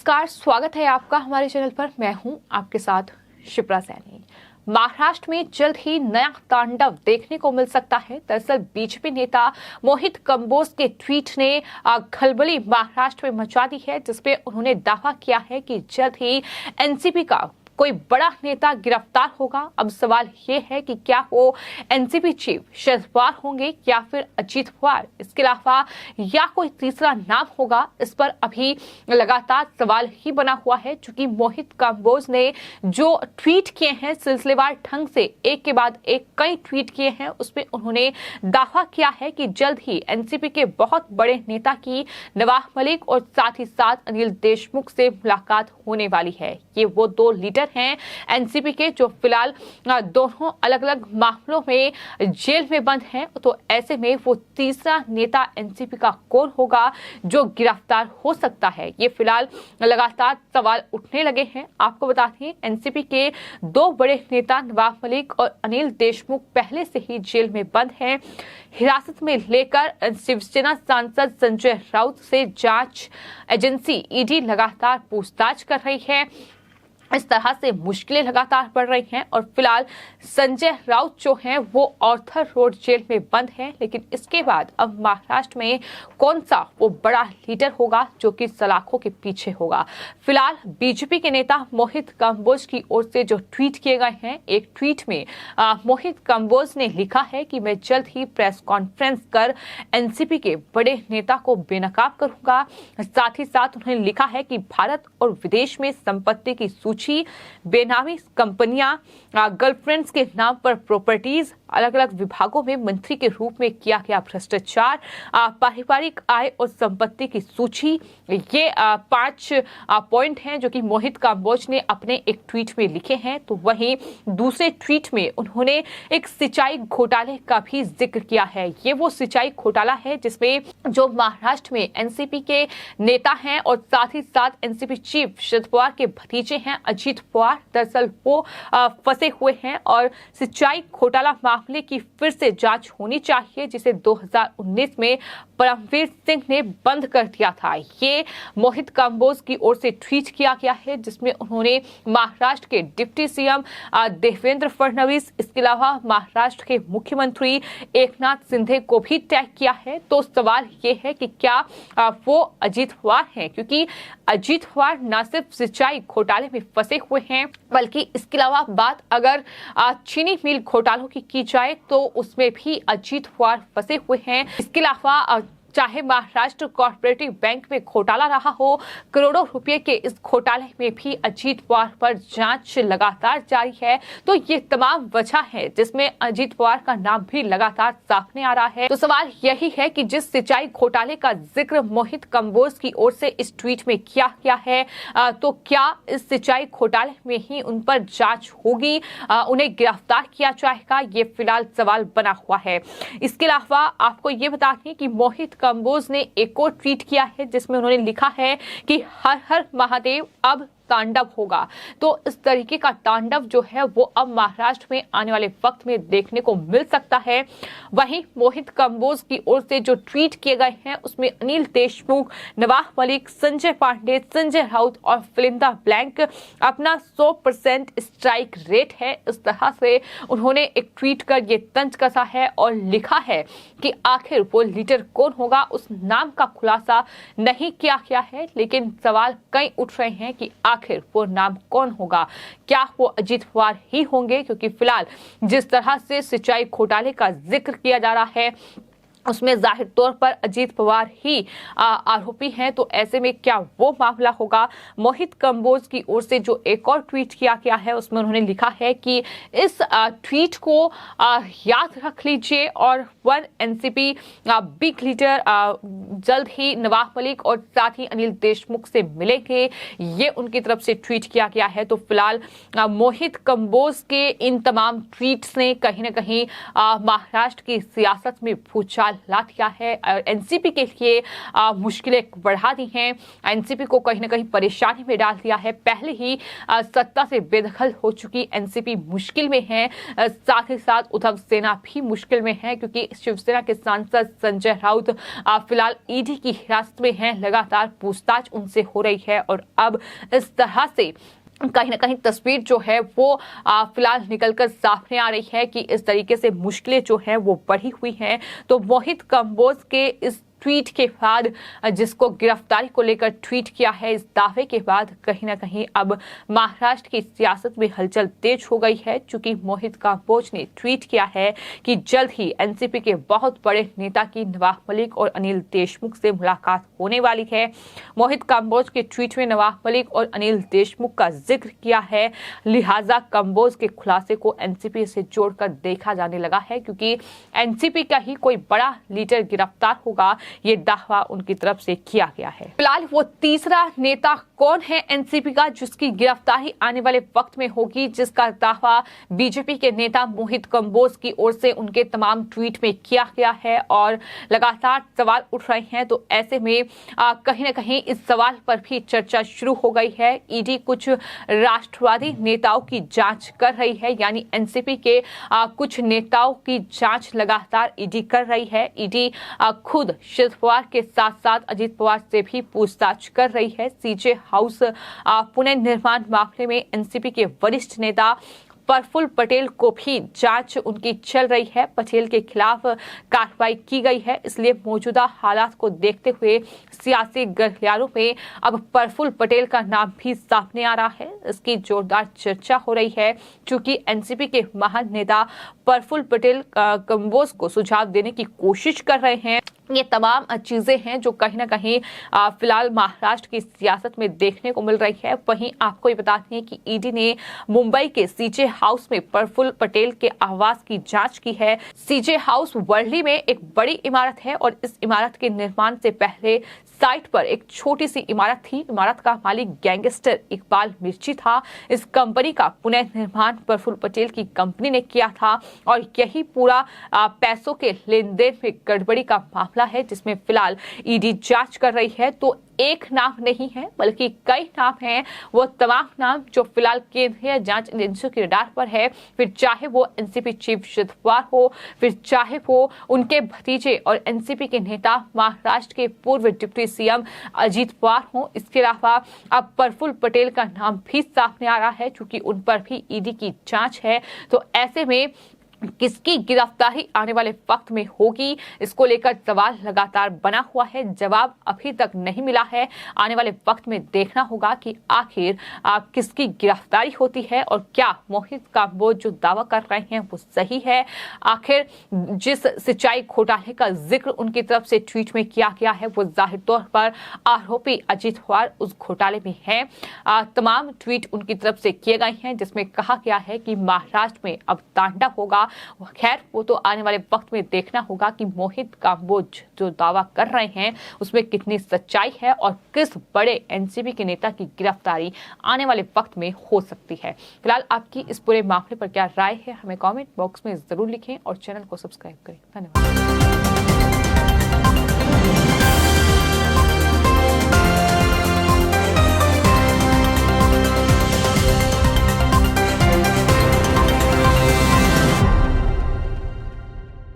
नमस्कार, स्वागत है आपका हमारे चैनल पर। मैं हूं आपके साथ शिप्रा सैनी। महाराष्ट्र में जल्द ही नया तांडव देखने को मिल सकता है। दरअसल बीजेपी नेता मोहित कंबोज के ट्वीट ने खलबली महाराष्ट्र में मचा दी है, जिसपे उन्होंने दावा किया है कि जल्द ही एनसीपी का कोई बड़ा नेता गिरफ्तार होगा। अब सवाल ये है कि क्या वो एनसीपी चीफ शरद पवार होंगे या फिर अजीत पवार, इसके अलावा या कोई तीसरा नाम होगा। इस पर अभी लगातार सवाल ही बना हुआ है, क्योंकि मोहित कंबोज ने जो ट्वीट किए हैं सिलसिलेवार ढंग से एक के बाद एक कई ट्वीट किए हैं, उसमें उन्होंने दावा किया है कि जल्द ही एनसीपी के बहुत बड़े नेता की नवाब मलिक और साथ ही साथ अनिल देशमुख से मुलाकात होने वाली है। ये वो दो लीडर हैं एनसीपी के जो फिलहाल दोनों अलग अलग मामलों में जेल में बंद हैं। तो ऐसे में वो तीसरा नेता एनसीपी का कौन होगा जो गिरफ्तार हो सकता है, ये फिलहाल लगातार सवाल उठने लगे हैं। आपको बता दें, एनसीपी के दो बड़े नेता नवाब मलिक और अनिल देशमुख पहले से ही जेल में बंद हैं। हिरासत में लेकर शिवसेना सांसद संजय राउत से जांच एजेंसी ईडी लगातार पूछताछ कर रही है। इस तरह से मुश्किलें लगातार बढ़ रही हैं और फिलहाल संजय राउत जो हैं वो ऑर्थर रोड जेल में बंद हैं। लेकिन इसके बाद अब महाराष्ट्र में कौन सा वो बड़ा लीडर होगा जो कि सलाखों के पीछे होगा। फिलहाल बीजेपी के नेता मोहित कंबोज की ओर से जो ट्वीट किए गए हैं, एक ट्वीट में मोहित कंबोज ने लिखा है कि मैं जल्द ही प्रेस कॉन्फ्रेंस कर एनसीपी के बड़े नेता को बेनकाब करूंगा। साथ ही साथ उन्होंने लिखा है कि भारत और विदेश में संपत्ति की सूची, बेनामी कंपनियां, गर्लफ्रेंड्स के नाम पर प्रॉपर्टीज, अलग अलग विभागों में मंत्री के रूप में किया गया भ्रष्टाचार, पारिवारिक आय और संपत्ति की सूची, ये 5 पॉइंट हैं जो कि मोहित कंबोज ने अपने एक ट्वीट में लिखे हैं। तो वहीं दूसरे ट्वीट में उन्होंने एक सिंचाई घोटाले का भी जिक्र किया है। ये वो सिंचाई घोटाला है जिसमें जो महाराष्ट्र में एनसीपी के नेता हैं और साथ ही साथ एनसीपी चीफ शरद पवार के भतीजे हैं अजीत पवार, दरअसल वो फंसे हुए हैं और सिंचाई घोटाला मामले की फिर से जांच होनी चाहिए, जिसे 2019 में परमवीर सिंह ने बंद कर दिया था। ये मोहित कंबोज की ओर से ट्वीट किया गया है, जिसमें उन्होंने महाराष्ट्र के डिप्टी सीएम देवेंद्र फडणवीस, इसके अलावा महाराष्ट्र के मुख्यमंत्री एकनाथ शिंदे को भी टैग किया है। तो सवाल ये है कि क्या वो अजीत पवार हैं, क्योंकि अजीत पवार न सिर्फ सिंचाई घोटाले में फंसे हुए हैं, बल्कि इसके अलावा बात अगर चीनी मिल घोटालों की जाए तो उसमें भी अजीत पवार फंसे हुए हैं। इसके अलावा चाहे महाराष्ट्र कोऑपरेटिव बैंक में घोटाला रहा हो, करोड़ों रुपए के इस घोटाले में भी अजीत पवार पर जांच लगातार जारी है। तो ये तमाम वजह है जिसमें अजीत पवार का नाम भी लगातार सामने आ रहा है। तो सवाल यही है कि जिस सिंचाई घोटाले का जिक्र मोहित कंबोज की ओर से इस ट्वीट में किया गया है, तो क्या इस सिंचाई घोटाले में ही उन पर जांच होगी, उन्हें गिरफ्तार किया जाएगा, ये फिलहाल सवाल बना हुआ है। इसके अलावा आपको ये बता दें कि मोहित कंबोज ने एक और ट्वीट किया है जिसमें उन्होंने लिखा है कि हर हर महादेव अब तांडव होगा। तो इस तरीके का तांडव जो है वो अब महाराष्ट्र में आने वाले वक्त में देखने को मिल सकता है। वहीं मोहित कंबोज की ओर से जो ट्वीट किए गए हैं उसमें अनिल देशमुख, नवाब मलिक, संजय पांडे, संजय राउत और फिलिंदा ब्लैंक अपना 100% स्ट्राइक रेट है। इस तरह से उन्होंने एक ट्वीट कर ये तंज कसा है और लिखा है कि आखिर वो लीडर कौन होगा, उस नाम का खुलासा नहीं किया गया है, लेकिन सवाल कई उठ रहे हैं कि आखिर वो नाम कौन होगा। क्या वो अजीत पवार ही होंगे, क्योंकि फिलहाल जिस तरह से सिंचाई घोटाले का जिक्र किया जा रहा है उसमें जाहिर तौर पर अजीत पवार ही आरोपी हैं। तो ऐसे में क्या वो मामला होगा। मोहित कंबोज की ओर से जो एक और ट्वीट किया गया है उसमें उन्होंने लिखा है कि इस ट्वीट को याद रख लीजिए और वन एनसीपी बिग लीडर जल्द ही नवाब मलिक और साथ ही अनिल देशमुख से मिलेंगे, ये उनकी तरफ से ट्वीट किया गया है। तो फिलहाल मोहित कंबोज के इन तमाम ट्वीट्स ने कहीं ना कहीं महाराष्ट्र की सियासत में भूचाल सवाल ला दिया है और एनसीपी के लिए मुश्किलें बढ़ा दी हैं। एनसीपी को कहीं ना कहीं परेशानी में डाल दिया है। पहले ही सत्ता से बेदखल हो चुकी एनसीपी मुश्किल में है, साथ ही साथ उद्धव सेना भी मुश्किल में है, क्योंकि शिवसेना के सांसद संजय राउत फिलहाल ईडी की हिरासत में हैं। लगातार पूछताछ उनसे हो रही है और अब इस तरह से कहीं ना कहीं तस्वीर जो है वो फिलहाल निकलकर सामने आ रही है कि इस तरीके से मुश्किलें जो हैं वो बढ़ी हुई हैं। तो मोहित कंबोज के इस ट्वीट के बाद, जिसको गिरफ्तारी को लेकर ट्वीट किया है, इस दावे के बाद कहीं ना कहीं अब महाराष्ट्र की सियासत में हलचल तेज हो गई है। चूंकि मोहित कंबोज ने ट्वीट किया है कि जल्द ही एनसीपी के बहुत बड़े नेता की नवाब मलिक और अनिल देशमुख से मुलाकात होने वाली है। मोहित कंबोज के ट्वीट में नवाब मलिक और अनिल देशमुख का जिक्र किया है, लिहाजा कंबोज के खुलासे को एनसीपी से जोड़कर देखा जाने लगा है, क्योंकि एनसीपी का ही कोई बड़ा लीडर गिरफ्तार होगा, ये दावा उनकी तरफ से किया गया है। फिलहाल वो तीसरा नेता कौन है एनसीपी का जिसकी गिरफ्तारी आने वाले वक्त में होगी, जिसका दावा बीजेपी के नेता मोहित कंबोज की ओर से उनके तमाम ट्वीट में किया गया है और लगातार सवाल उठ रहे हैं। तो ऐसे में कहीं ना कहीं इस सवाल पर भी चर्चा शुरू हो गई है। ईडी कुछ राष्ट्रवादी नेताओं की जांच कर रही है, यानी एनसीपी के कुछ नेताओं की जांच लगातार ईडी कर रही है। ईडी खुद शरद पवार के साथ साथ अजीत पवार से भी पूछताछ कर रही है। सीजे हाउस पुनर्निर्माण मामले में एनसीपी के वरिष्ठ नेता प्रफुल्ल पटेल को भी जांच उनकी चल रही है। पटेल के खिलाफ कार्रवाई की गई है, इसलिए मौजूदा हालात को देखते हुए सियासी गलियारों में अब प्रफुल्ल पटेल का नाम भी सामने आ रहा है। इसकी जोरदार चर्चा हो रही है, क्योंकि एनसीपी के महान नेता प्रफुल्ल पटेल कंबोज को सुझाव देने की कोशिश कर रहे हैं। ये तमाम चीजें हैं जो कहीं ना कहीं फिलहाल महाराष्ट्र की सियासत में देखने को मिल रही है। वहीं आपको ये बता दें कि ईडी ने मुंबई के सीजे हाउस में प्रफुल्ल पटेल के आवास की जांच की है। सीजे हाउस वर्ली में एक बड़ी इमारत है और इस इमारत के निर्माण से पहले साइट पर एक छोटी सी इमारत थी। इमारत का मालिक गैंगस्टर इकबाल मिर्ची था। इस कंपनी का पुनर्निर्माण प्रफुल्ल पटेल की कंपनी ने किया था और यही पूरा पैसों के लेन देन में गड़बड़ी का मामला है, जिसमें फिलहाल ईडी जांच कर रही है। तो एक नाम नहीं है बल्कि कई नाम हैं, वो तमाम नाम जो फिलहाल केंद्रीय जांच एजेंसियों के रडार पर है। फिर चाहे वो एनसीपी चीफ शरद पवार हो, फिर चाहे वो उनके भतीजे और एनसीपी के नेता महाराष्ट्र के पूर्व डिप्टी सीएम अजीत पवार हो। इसके अलावा अब प्रफुल्ल पटेल का नाम भी सामने आ रहा है, क्योंकि उन पर भी ईडी की जांच है। तो ऐसे में किसकी गिरफ्तारी आने वाले वक्त में होगी, इसको लेकर सवाल लगातार बना हुआ है। जवाब अभी तक नहीं मिला है। आने वाले वक्त में देखना होगा कि आखिर किसकी गिरफ्तारी होती है और क्या मोहित कंबोज जो दावा कर रहे हैं वो सही है। आखिर जिस सिंचाई घोटाले का जिक्र उनकी तरफ से ट्वीट में किया गया है वो जाहिर तौर पर आरोपी अजीत पवार उस घोटाले में है। तमाम ट्वीट उनकी तरफ से किए गए हैं, जिसमें कहा गया है कि महाराष्ट्र में अब तांडव होगा। खैर वो तो आने वाले वक्त में देखना होगा कि मोहित कंबोज जो दावा कर रहे हैं उसमें कितनी सच्चाई है और किस बड़े एनसीपी के नेता की गिरफ्तारी आने वाले वक्त में हो सकती है। फिलहाल आपकी इस पूरे मामले पर क्या राय है, हमें कमेंट बॉक्स में जरूर लिखें और चैनल को सब्सक्राइब करें। धन्यवाद।